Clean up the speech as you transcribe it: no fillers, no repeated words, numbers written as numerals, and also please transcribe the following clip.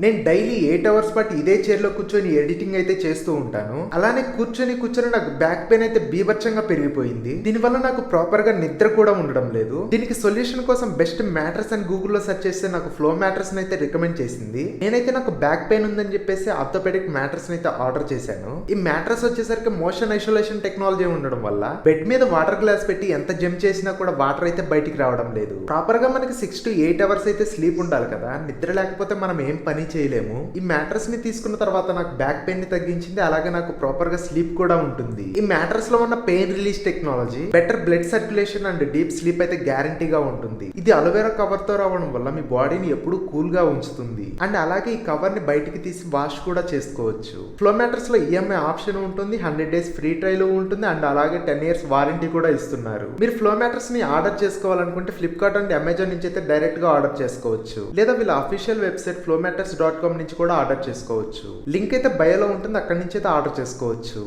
నేను daily 8 hours పాటు ఇదే చైర్లో కూర్చొని ఎడిటింగ్ అయితే చేస్తూ ఉంటాను. అలానే కూర్చొని నాకు బ్యాక్ పెయిన్ అయితే బీభత్సంగా పెరిగిపోయింది. దీనివల్ల నాకు ప్రాపర్ గా నిద్ర కూడా ఉండడం లేదు. దీనికి సొల్యూషన్ కోసం బెస్ట్ మ్యాట్రస్ అని గూగుల్లో సెర్చ్ చేస్తే నాకు ఫ్లో మ్యాట్రస్ అయితే రికమెండ్ చేసింది. నేనైతే నాకు బ్యాక్ పెయిన్ ఉందని చెప్పేసి ఆర్థోపెడిక్ మ్యాట్రస్ అయితే ఆర్డర్ చేశాను. ఈ మ్యాట్రస్ వచ్చేసరికి మోషన్ ఐసోలేషన్ టెక్నాలజీ ఉండడం వల్ల బెడ్ మీద వాటర్ గ్లాస్ పెట్టి ఎంత జంప్ చేసినా కూడా వాటర్ అయితే బయటికి రావడం లేదు. ప్రాపర్ గా మనకి 6 to 8 అవర్స్ అయితే స్లీప్ ఉండాలి కదా. నిద్ర లేకపోతే మనం ఏం పని చేయలేము. ఈ మ్యాట్రస్ ని తీసుకున్న తర్వాత నాకు బ్యాక్ పెయిన్ ని తగ్గించింది. అలాగే నాకు ప్రాపర్ గా స్లీప్ కూడా ఉంటుంది. ఈ మ్యాట్రస్ లో ఉన్న pain release technology better blood circulation and deep sleep అయితే గ్యారంటీగా ఉంటుంది. ఇది అలోవెరా కవర్ తో రావడం వల్ల మీ బాడీని ఎప్పుడూ కూల్ గా ఉంచుతుంది. అండ్ అలాగే ఈ కవర్ ని బయటికి తీసి వాష్ కూడా చేసుకోవచ్చు. ఫ్లో మ్యాట్రస్ లో ఈఎంఐ ఆప్షన్ ఉంటుంది. 100 days ఫ్రీ ట్రయల్ ఉంటుంది. అండ్ అలాగే 10 years వారంటీ కూడా ఇస్తున్నారు. మీరు ఫ్లో మ్యాట్రస్ ని ఆర్డర్ చేసుకోవాలనుకుంటే ఫ్లిప్కార్ట్ అండ్ అమెజాన్ నుంచి అయితే డైరెక్ట్ గా ఆర్డర్ చేసుకోవచ్చు. లేదా వీళ్ళ అఫీషియల్ వెబ్సైట్ flowmatters.com నుంచి కూడా ఆర్డర్ చేసుకోవచ్చు. లింక్ అయితే బయోలో ఉంటుంది. అక్కడి నుంచి అయితే ఆర్డర్ చేసుకోవచ్చు.